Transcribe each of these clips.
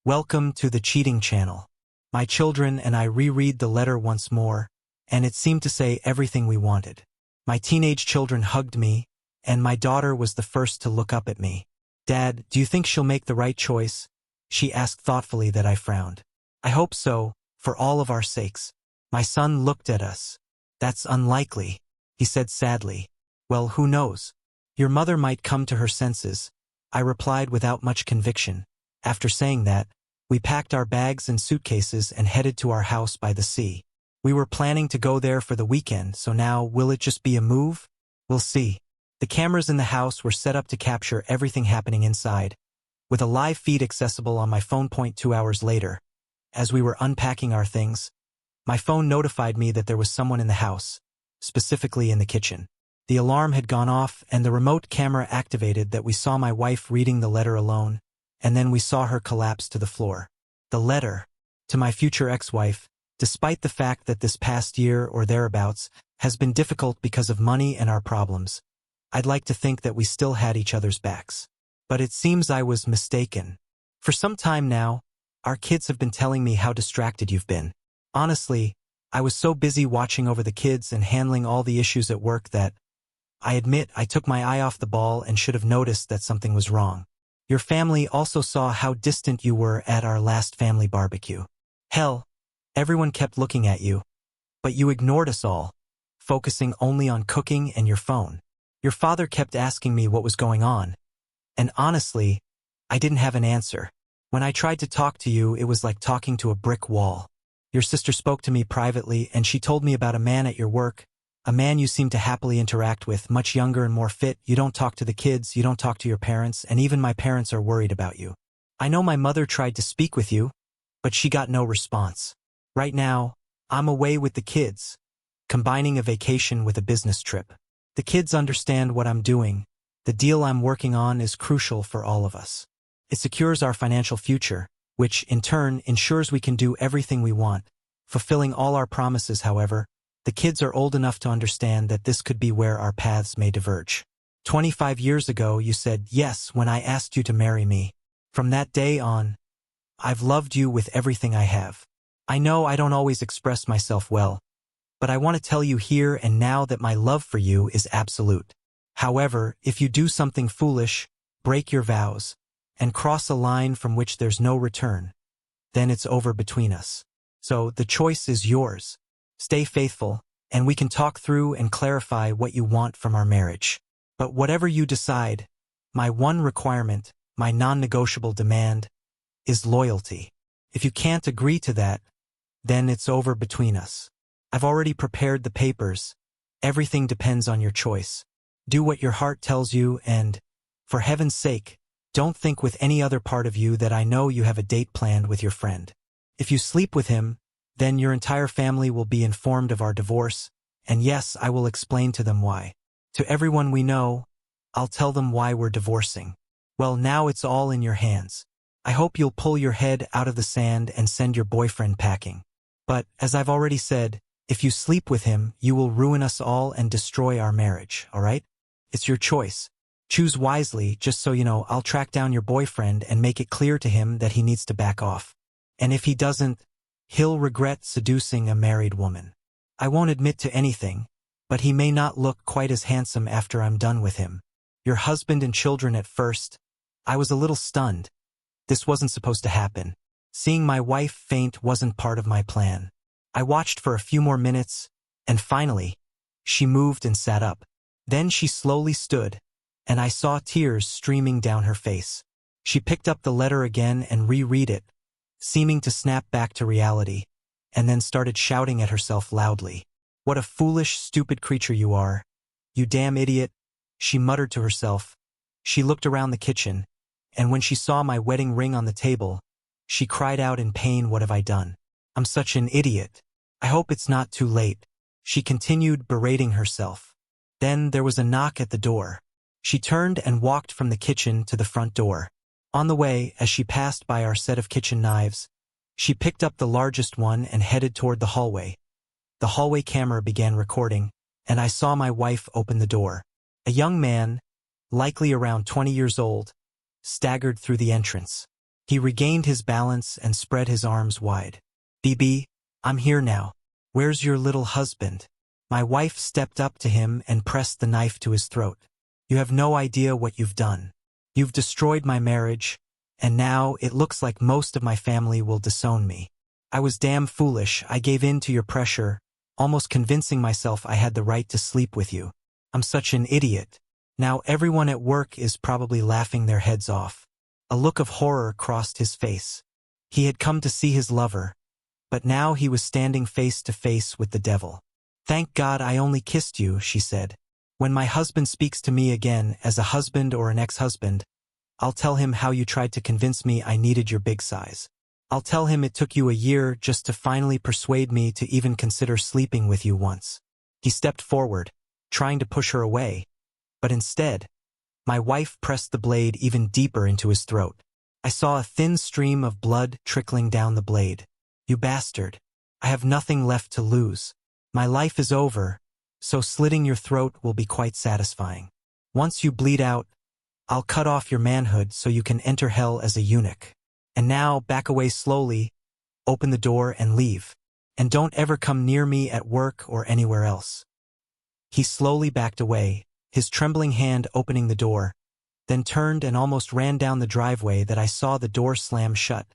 Welcome to the cheating channel. My children and I reread the letter once more, and it seemed to say everything we wanted. My teenage children hugged me, and my daughter was the first to look up at me. "Dad, do you think she'll make the right choice?" she asked thoughtfully. That I frowned. "I hope so, for all of our sakes." My son looked at us. "That's unlikely," he said sadly. "Well, who knows? Your mother might come to her senses," I replied without much conviction. After saying that, we packed our bags and suitcases and headed to our house by the sea. We were planning to go there for the weekend, so now will it just be a move? We'll see. The cameras in the house were set up to capture everything happening inside, with a live feed accessible on my phone. 2 hours later, as we were unpacking our things, my phone notified me that there was someone in the house, specifically in the kitchen. The alarm had gone off and the remote camera activated. That we saw my wife reading the letter alone, and then we saw her collapse to the floor. The letter, to my future ex-wife, despite the fact that this past year or thereabouts has been difficult because of money and our problems. I'd like to think that we still had each other's backs. But it seems I was mistaken. For some time now, our kids have been telling me how distracted you've been. Honestly, I was so busy watching over the kids and handling all the issues at work that, I admit, I took my eye off the ball and should have noticed that something was wrong. Your family also saw how distant you were at our last family barbecue. Hell, everyone kept looking at you. But you ignored us all, focusing only on cooking and your phone. Your father kept asking me what was going on. And honestly, I didn't have an answer. When I tried to talk to you, it was like talking to a brick wall. Your sister spoke to me privately, and she told me about a man at your work, a man you seem to happily interact with, much younger and more fit. You don't talk to the kids, you don't talk to your parents, and even my parents are worried about you. I know my mother tried to speak with you, but she got no response. Right now, I'm away with the kids, combining a vacation with a business trip. The kids understand what I'm doing. The deal I'm working on is crucial for all of us. It secures our financial future, which, in turn, ensures we can do everything we want, fulfilling all our promises. However, the kids are old enough to understand that this could be where our paths may diverge. 25 years ago, you said yes when I asked you to marry me. From that day on, I've loved you with everything I have. I know I don't always express myself well, but I want to tell you here and now that my love for you is absolute. However, if you do something foolish, break your vows, and cross a line from which there's no return, then it's over between us. So the choice is yours. Stay faithful, and we can talk through and clarify what you want from our marriage. But whatever you decide, my one requirement, my non-negotiable demand, is loyalty. If you can't agree to that, then it's over between us. I've already prepared the papers. Everything depends on your choice. Do what your heart tells you and, for heaven's sake, don't think with any other part of you that I know you have a date planned with your friend. If you sleep with him, then your entire family will be informed of our divorce, and yes, I will explain to them why. To everyone we know, I'll tell them why we're divorcing. Well, now it's all in your hands. I hope you'll pull your head out of the sand and send your boyfriend packing. But, as I've already said, if you sleep with him, you will ruin us all and destroy our marriage, alright? It's your choice. Choose wisely. Just so you know, I'll track down your boyfriend and make it clear to him that he needs to back off. And if he doesn't, he'll regret seducing a married woman. I won't admit to anything, but he may not look quite as handsome after I'm done with him. Your husband and children. At first, I was a little stunned. This wasn't supposed to happen. Seeing my wife faint wasn't part of my plan. I watched for a few more minutes, and finally, she moved and sat up. Then she slowly stood, and I saw tears streaming down her face. She picked up the letter again and reread it, seeming to snap back to reality, and then started shouting at herself loudly. "What a foolish, stupid creature you are. You damn idiot," she muttered to herself. She looked around the kitchen, and when she saw my wedding ring on the table, she cried out in pain. "What have I done? I'm such an idiot. I hope it's not too late," she continued, berating herself. Then there was a knock at the door. She turned and walked from the kitchen to the front door. On the way, as she passed by our set of kitchen knives, she picked up the largest one and headed toward the hallway. The hallway camera began recording, and I saw my wife open the door. A young man, likely around 20 years old, staggered through the entrance. He regained his balance and spread his arms wide. Bibi, I'm here now. Where's your little husband? My wife stepped up to him and pressed the knife to his throat. You have no idea what you've done. You've destroyed my marriage, and now it looks like most of my family will disown me. I was damn foolish. I gave in to your pressure, almost convincing myself I had the right to sleep with you. I'm such an idiot. Now everyone at work is probably laughing their heads off. A look of horror crossed his face. He had come to see his lover, but now he was standing face to face with the devil. Thank God I only kissed you, she said. When my husband speaks to me again as a husband or an ex-husband, I'll tell him how you tried to convince me I needed your big size. I'll tell him it took you a year just to finally persuade me to even consider sleeping with you once. He stepped forward, trying to push her away, but instead, my wife pressed the blade even deeper into his throat. I saw a thin stream of blood trickling down the blade. You bastard. I have nothing left to lose. My life is over, so slitting your throat will be quite satisfying. Once you bleed out, I'll cut off your manhood so you can enter hell as a eunuch. And now back away slowly, open the door and leave. And don't ever come near me at work or anywhere else. He slowly backed away, his trembling hand opening the door, then turned and almost ran down the driveway that I saw the door slam shut,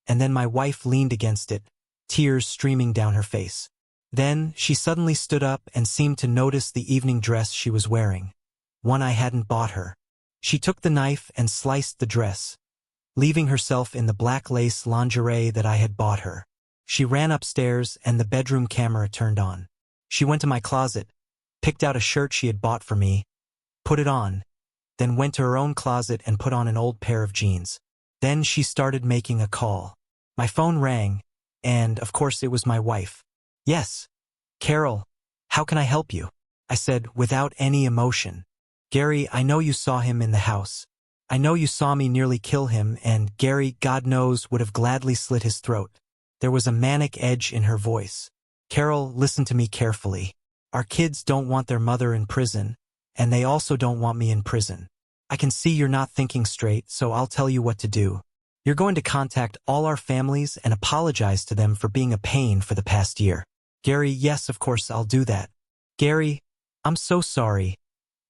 and then my wife leaned against it, tears streaming down her face. Then she suddenly stood up and seemed to notice the evening dress she was wearing, one I hadn't bought her. She took the knife and sliced the dress, leaving herself in the black lace lingerie that I had bought her. She ran upstairs and the bedroom camera turned on. She went to my closet, picked out a shirt she had bought for me, put it on, then went to her own closet and put on an old pair of jeans. Then she started making a call. My phone rang, and of course it was my wife. Yes. Carol, how can I help you? I said without any emotion. Gary, I know you saw him in the house. I know you saw me nearly kill him, and Gary, God knows, would have gladly slit his throat. There was a manic edge in her voice. Carol, listen to me carefully. Our kids don't want their mother in prison, and they also don't want me in prison. I can see you're not thinking straight, so I'll tell you what to do. You're going to contact all our families and apologize to them for being a pain for the past year. Gary, yes, of course I'll do that. Gary, I'm so sorry.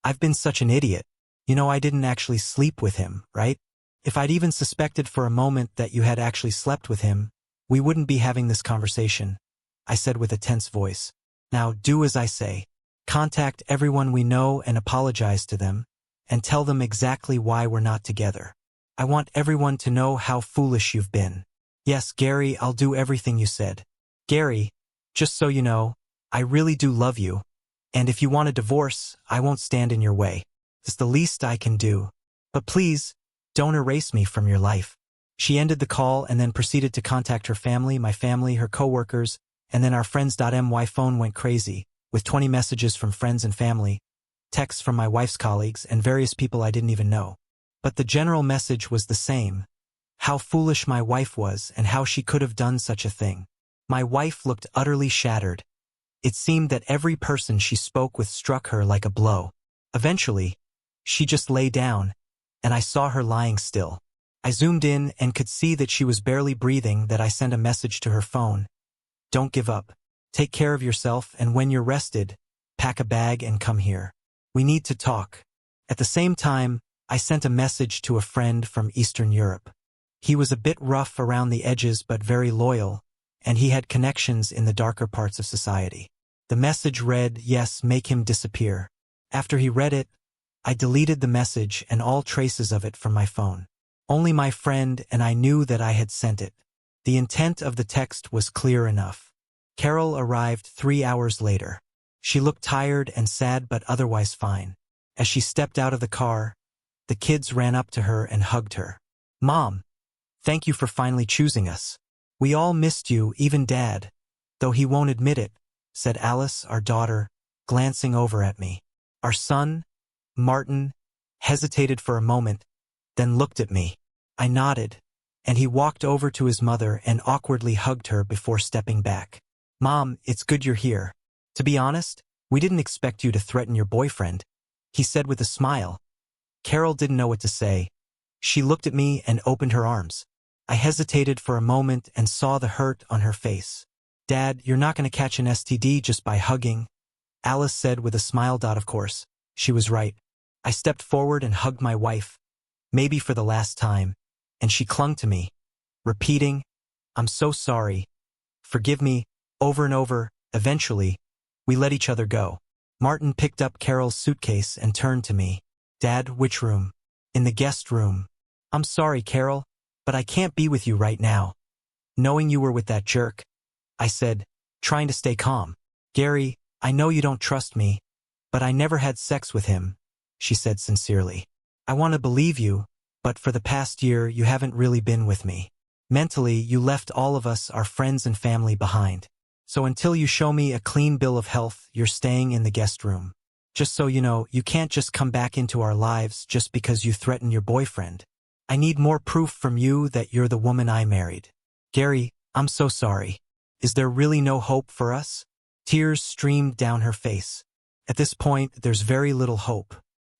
I've been such an idiot. You know, I didn't actually sleep with him, right? If I'd even suspected for a moment that you had actually slept with him, we wouldn't be having this conversation, I said with a tense voice. Now do as I say. Contact everyone we know and apologize to them, and tell them exactly why we're not together. I want everyone to know how foolish you've been. Yes, Gary, I'll do everything you said. Gary, just so you know, I really do love you, and if you want a divorce, I won't stand in your way. It's the least I can do. But please, don't erase me from your life. She ended the call and then proceeded to contact her family, my family, her coworkers, and then our friends.my phone went crazy, with 20 messages from friends and family, texts from my wife's colleagues, and various people I didn't even know. But the general message was the same. How foolish my wife was and how she could have done such a thing. My wife looked utterly shattered. It seemed that every person she spoke with struck her like a blow. Eventually, she just lay down, and I saw her lying still. I zoomed in and could see that she was barely breathing. That I sent a message to her phone. Don't give up. Take care of yourself, and when you're rested, pack a bag and come here. We need to talk. At the same time, I sent a message to a friend from Eastern Europe. He was a bit rough around the edges but very loyal, and he had connections in the darker parts of society. The message read, yes, make him disappear. After he read it, I deleted the message and all traces of it from my phone. Only my friend and I knew that I had sent it. The intent of the text was clear enough. Carol arrived 3 hours later. She looked tired and sad but otherwise fine. As she stepped out of the car, the kids ran up to her and hugged her. Mom, thank you for finally choosing us. We all missed you, even Dad, though he won't admit it, said Alice, our daughter, glancing over at me. Our son, Martin, hesitated for a moment, then looked at me. I nodded, and he walked over to his mother and awkwardly hugged her before stepping back. Mom, it's good you're here. To be honest, we didn't expect you to threaten your boyfriend, he said with a smile. Carol didn't know what to say. She looked at me and opened her arms. I hesitated for a moment and saw the hurt on her face. Dad, you're not going to catch an STD just by hugging, Alice said with a smile. Of course, she was right. I stepped forward and hugged my wife, maybe for the last time, and she clung to me, repeating, "I'm so sorry. Forgive me," over and over. Eventually, we let each other go. Martin picked up Carol's suitcase and turned to me. "Dad, which room?" "In the guest room." "I'm sorry, Carol, but I can't be with you right now." "Knowing you were with that jerk," I said, trying to stay calm. "Gary, I know you don't trust me, but I never had sex with him," she said sincerely. "I want to believe you, but for the past year you haven't really been with me. Mentally, you left all of us, our friends and family, behind. So until you show me a clean bill of health, you're staying in the guest room. Just so you know, you can't just come back into our lives just because you threaten your boyfriend. I need more proof from you that you're the woman I married." "Gary, I'm so sorry. Is there really no hope for us?" Tears streamed down her face. "At this point, there's very little hope."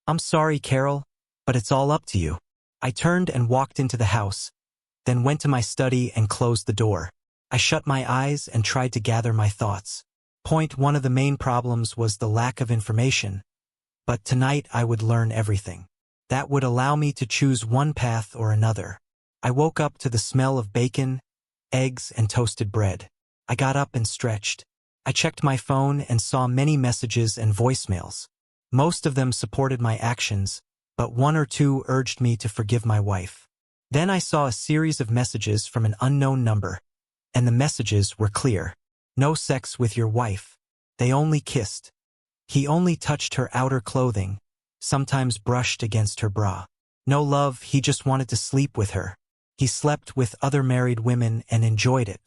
"I'm sorry, Carol, but it's all up to you." I turned and walked into the house, then went to my study and closed the door. I shut my eyes and tried to gather my thoughts. One of the main problems was the lack of information, but tonight I would learn everything. That would allow me to choose one path or another. I woke up to the smell of bacon, eggs, and toasted bread. I got up and stretched. I checked my phone and saw many messages and voicemails. Most of them supported my actions, but one or two urged me to forgive my wife. Then I saw a series of messages from an unknown number, and the messages were clear. "No sex with your wife. They only kissed. He only touched her outer clothing, sometimes brushed against her bra. No love, he just wanted to sleep with her. He slept with other married women and enjoyed it.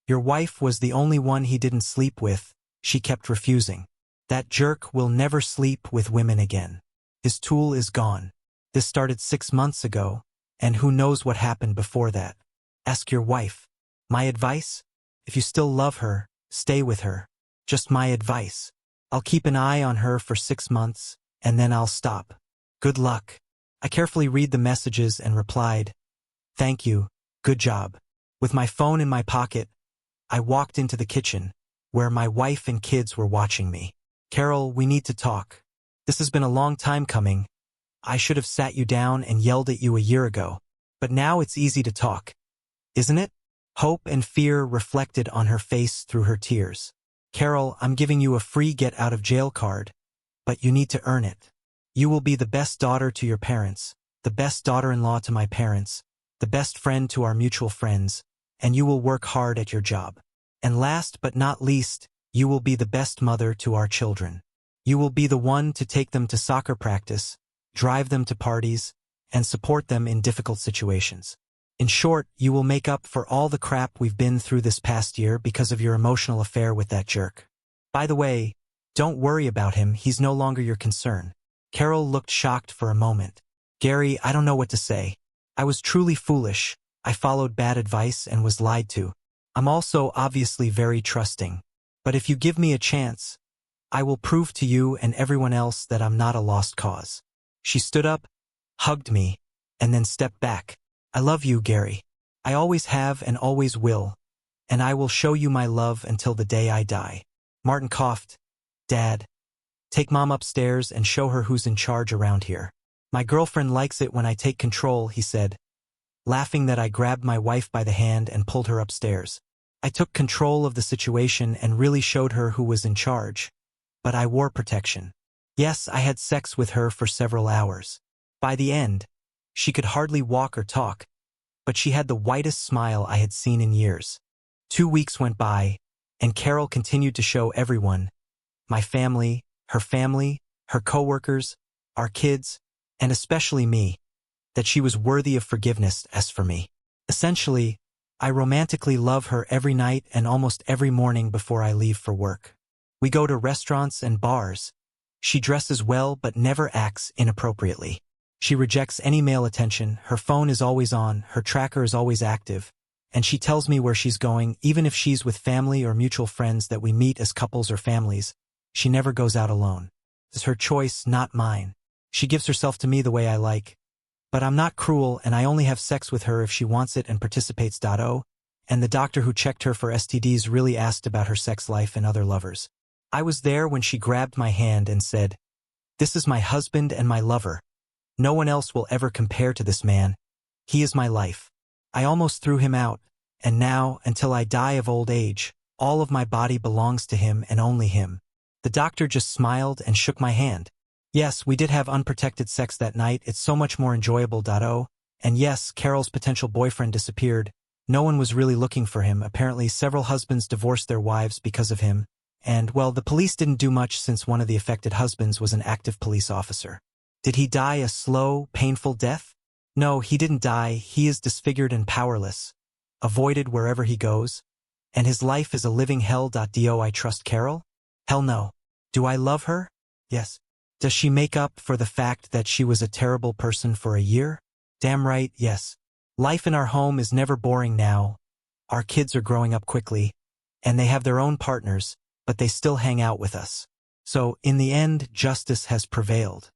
Your wife was the only one he didn't sleep with, she kept refusing. That jerk will never sleep with women again. His tool is gone. This started 6 months ago, and who knows what happened before that. Ask your wife. My advice? If you still love her, stay with her. Just my advice. I'll keep an eye on her for 6 months, and then I'll stop. Good luck." I carefully read the messages and replied, "Thank you, good job." With my phone in my pocket, I walked into the kitchen, where my wife and kids were watching me. "Carol, we need to talk. This has been a long time coming. I should have sat you down and yelled at you a year ago, but now it's easy to talk. Isn't it?" Hope and fear reflected on her face through her tears. "Carol, I'm giving you a free get-out-of-jail card, but you need to earn it. You will be the best daughter to your parents, the best daughter-in-law to my parents, the best friend to our mutual friends, and you will work hard at your job. And last but not least, you will be the best mother to our children. You will be the one to take them to soccer practice, drive them to parties, and support them in difficult situations. In short, you will make up for all the crap we've been through this past year because of your emotional affair with that jerk. By the way, don't worry about him, he's no longer your concern." Carol looked shocked for a moment. "Gary, I don't know what to say. I was truly foolish. I followed bad advice and was lied to. I'm also obviously very trusting. But if you give me a chance, I will prove to you and everyone else that I'm not a lost cause." She stood up, hugged me, and then stepped back. "I love you, Gary. I always have and always will, and I will show you my love until the day I die." Martin coughed. "Dad, take Mom upstairs and show her who's in charge around here." "My girlfriend likes it when I take control," he said, laughing. That I grabbed my wife by the hand and pulled her upstairs. I took control of the situation and really showed her who was in charge. But I wore protection. Yes, I had sex with her for several hours. By the end, she could hardly walk or talk, but she had the whitest smile I had seen in years. 2 weeks went by, and Carol continued to show everyone, my family, her coworkers, our kids, and especially me, that she was worthy of forgiveness. As for me, essentially, I romantically love her every night and almost every morning before I leave for work. We go to restaurants and bars. She dresses well but never acts inappropriately. She rejects any male attention, her phone is always on, her tracker is always active, and she tells me where she's going, even if she's with family or mutual friends that we meet as couples or families. She never goes out alone. It's her choice, not mine. She gives herself to me the way I like. But I'm not cruel and I only have sex with her if she wants it and participates. And the doctor who checked her for STDs really asked about her sex life and other lovers. I was there when she grabbed my hand and said, "This is my husband and my lover. No one else will ever compare to this man. He is my life." I almost threw him out, and now, until I die of old age, all of my body belongs to him and only him. The doctor just smiled and shook my hand. Yes, we did have unprotected sex that night. It's so much more enjoyable. And yes, Carol's potential boyfriend disappeared. No one was really looking for him. Apparently, several husbands divorced their wives because of him. And, well, the police didn't do much since one of the affected husbands was an active police officer. Did he die a slow, painful death? No, he didn't die. He is disfigured and powerless, avoided wherever he goes. And his life is a living hell. Do I trust Carol? Hell no. Do I love her? Yes. Does she make up for the fact that she was a terrible person for a year? Damn right, yes. Life in our home is never boring now. Our kids are growing up quickly, and they have their own partners, but they still hang out with us. So, in the end, justice has prevailed.